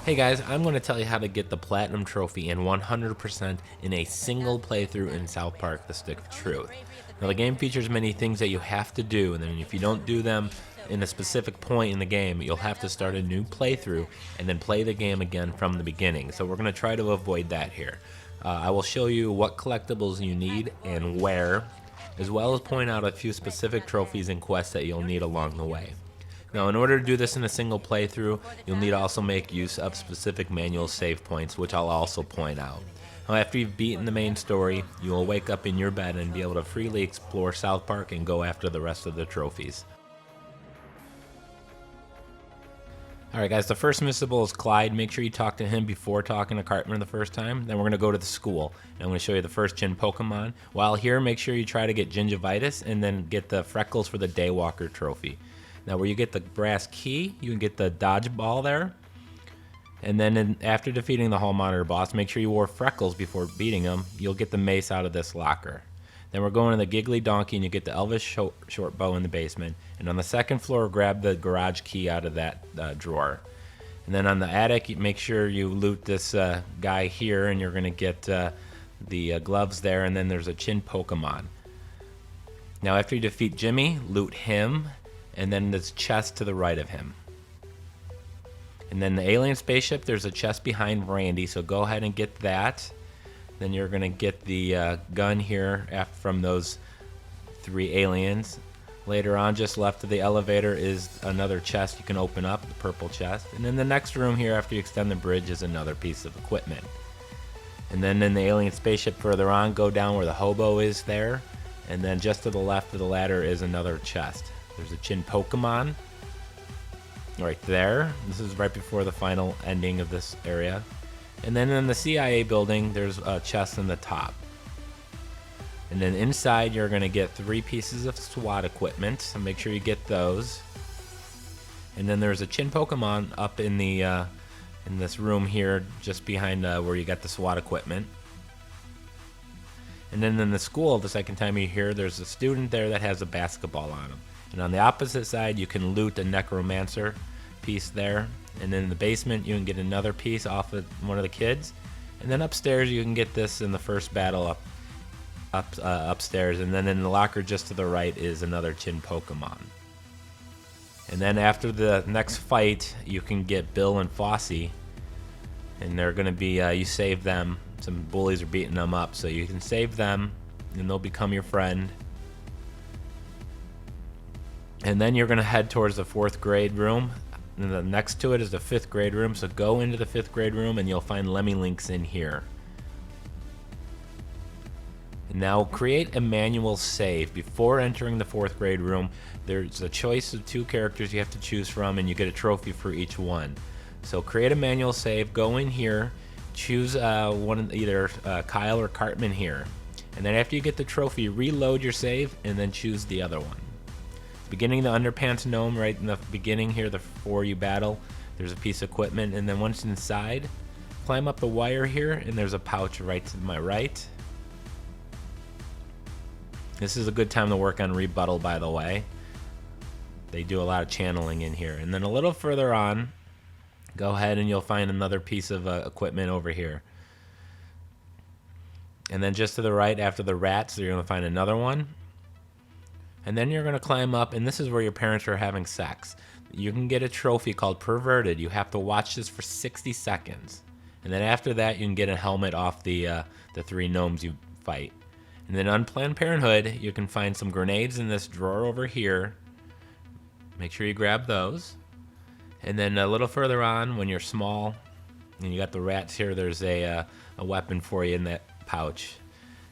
Hey guys, I'm going to tell you how to get the Platinum Trophy in 100% in a single playthrough in South Park: The Stick of Truth. Now the game features many things that you have to do, and then if you don't do them in a specific point in the game, you'll have to start a new playthrough and then play the game again from the beginning. So we're going to try to avoid that here. I will show you what collectibles you need and where, as well as point out a few specific trophies and quests that you'll need along the way. Now, in order to do this in a single playthrough, you'll need to also make use of specific manual save points, which I'll also point out. Now, after you've beaten the main story, you will wake up in your bed and be able to freely explore South Park and go after the rest of the trophies. Alright guys, the first Missable is Clyde. Make sure you talk to him before talking to Cartman the first time. Then we're going to go to the school, and I'm going to show you the first gym Pokemon. While here, make sure you try to get Gingivitis and then get the freckles for the Daywalker trophy. Now where you get the brass key, you can get the dodgeball there. And then after defeating the hall monitor boss, make sure you wore freckles before beating him. You'll get the mace out of this locker. Then we're going to the Giggily Donkey, and you get the Elvis short bow in the basement. And on the second floor, grab the garage key out of that drawer. And then on the attic, make sure you loot this guy here, and you're going to get the gloves there. And then there's a Chin Pokemon. Now after you defeat Jimmy, loot him. And then this chest to the right of him. And then the alien spaceship, there's a chest behind Randy, so go ahead and get that. Then you're going to get the gun here from those 3 aliens. Later on, just left of the elevator is another chest you can open up, the purple chest. And then the next room here after you extend the bridge is another piece of equipment. And then in the alien spaceship further on, go down where the hobo is there. And then just to the left of the ladder is another chest. There's a Chin Pokemon right there. This is right before the final ending of this area. And then in the C.I.A. building, there's a chest in the top. And then inside, you're going to get 3 pieces of SWAT equipment, so make sure you get those. And then there's a Chin Pokemon up in the in this room here, just behind where you got the SWAT equipment. And then in the school, the second time you're here, there's a student there that has a basketball on him. And on the opposite side, you can loot a Necromancer piece there. And then in the basement, you can get another piece off of one of the kids. And then upstairs, you can get this in the first battle upstairs. And then in the locker just to the right is another Chin Pokemon. And then after the next fight, you can get Bill and Fosse. And they're going to be, you save them. Some bullies are beating them up, so you can save them, and they'll become your friend. And then you're going to head towards the 4th grade room. And the next to it is the 5th grade room. So go into the 5th grade room and you'll find Lemmy Links in here. And now create a manual save. Before entering the 4th grade room, there's a choice of 2 characters you have to choose from, and you get a trophy for each one. So create a manual save, go in here, choose either Kyle or Cartman here. And then after you get the trophy, reload your save and then choose the other one. Beginning the Underpants Gnome, right in the beginning here, before you battle, there's a piece of equipment, and then once inside, climb up the wire here, and there's a pouch right to my right. This is a good time to work on rebuttal, by the way. They do a lot of channeling in here. And then a little further on, go ahead and you'll find another piece of equipment over here. And then just to the right, after the rats, you're going to find another one. And then you're going to climb up, and this is where your parents are having sex. You can get a trophy called Perverted. You have to watch this for 60 seconds. And then after that, you can get a helmet off the 3 gnomes you fight. And then Unplanned Parenthood, you can find some grenades in this drawer over here. Make sure you grab those. And then a little further on, when you're small, and you got the rats here, there's a weapon for you in that pouch.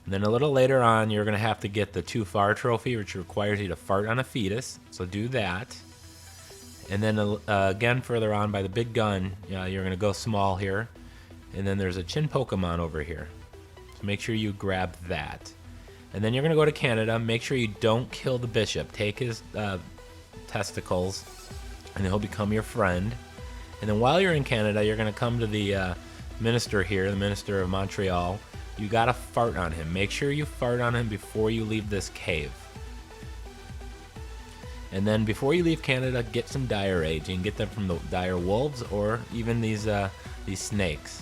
And then a little later on, you're going to have to get the Too Far trophy, which requires you to fart on a fetus. So do that. And then again, further on by the big gun, you're going to go small here. And then there's a Chin Pokemon over here. So make sure you grab that. And then you're going to go to Canada. Make sure you don't kill the Bishop. Take his testicles, and he'll become your friend. And then while you're in Canada, you're going to come to the minister here, the Minister of Montreal. You gotta fart on him. Make sure you fart on him before you leave this cave. And then before you leave Canada, get some dire aids. You can get them from the dire wolves or even these snakes.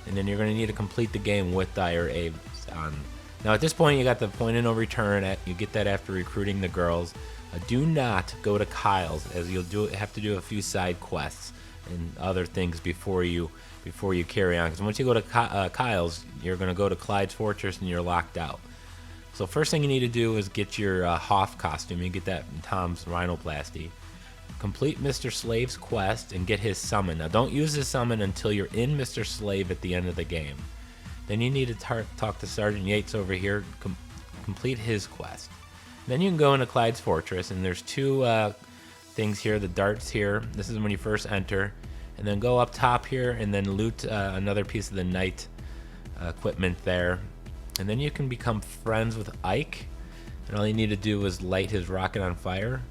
And then you're going to need to complete the game with dire aids on. Now at this point, you got the point of no return. You get that after recruiting the girls. Do not go to Kyle's, as you'll have to do a few side quests and other things before you carry on. Because once you go to Kyle's, you're going to go to Clyde's fortress and you're locked out. So first thing you need to do is get your Hoff costume. You get that in Tom's rhinoplasty. Complete Mr. Slave's quest and get his summon. Now don't use his summon until you're in Mr. Slave at the end of the game. Then you need to talk to Sergeant Yates over here, complete his quest. Then you can go into Clyde's fortress, and there's two things here, the darts here. This is when you first enter. And then go up top here and then loot another piece of the knight equipment there. And then you can become friends with Ike. And all you need to do is light his rocket on fire.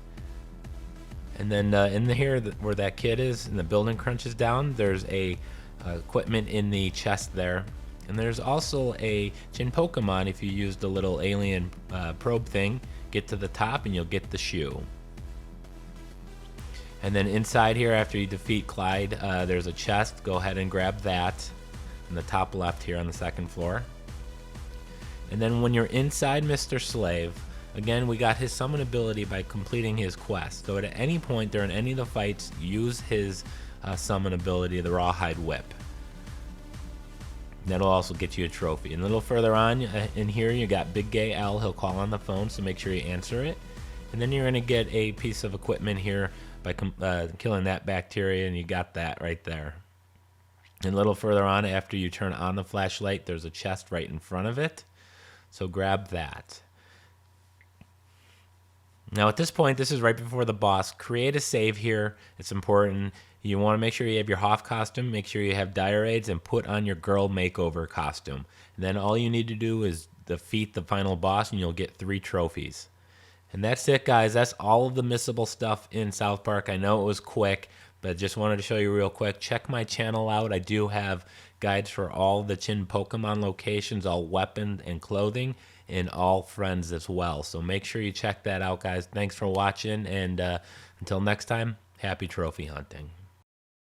And then in here where that kid is, and the building crunches down, there's a equipment in the chest there. And there's also a Chin Pokemon. If you use the little alien probe thing, get to the top and you'll get the shoe. And then inside here, after you defeat Clyde, there's a chest. Go ahead and grab that in the top left here on the second floor. And then when you're inside Mr. Slave, again, we got his summon ability by completing his quest. So at any point during any of the fights, use his summon ability, the Rawhide Whip. That'll also get you a trophy. And a little further on in here, you got Big Gay L. He'll call on the phone, so make sure you answer it. And then you're going to get a piece of equipment here by killing that bacteria, and you got that right there. And a little further on, after you turn on the flashlight, there's a chest right in front of it. So grab that. Now at this point, this is right before the boss. Create a save here. It's important. You want to make sure you have your Hoff costume, make sure you have dire aids, and put on your girl makeover costume. And then all you need to do is defeat the final boss, and you'll get 3 trophies. And that's it, guys. That's all of the missable stuff in South Park. I know it was quick, but just wanted to show you real quick. Check my channel out. I do have guides for all the Chin Pokemon locations, all weapons and clothing, and all friends as well. So make sure you check that out, guys. Thanks for watching, and until next time, happy trophy hunting.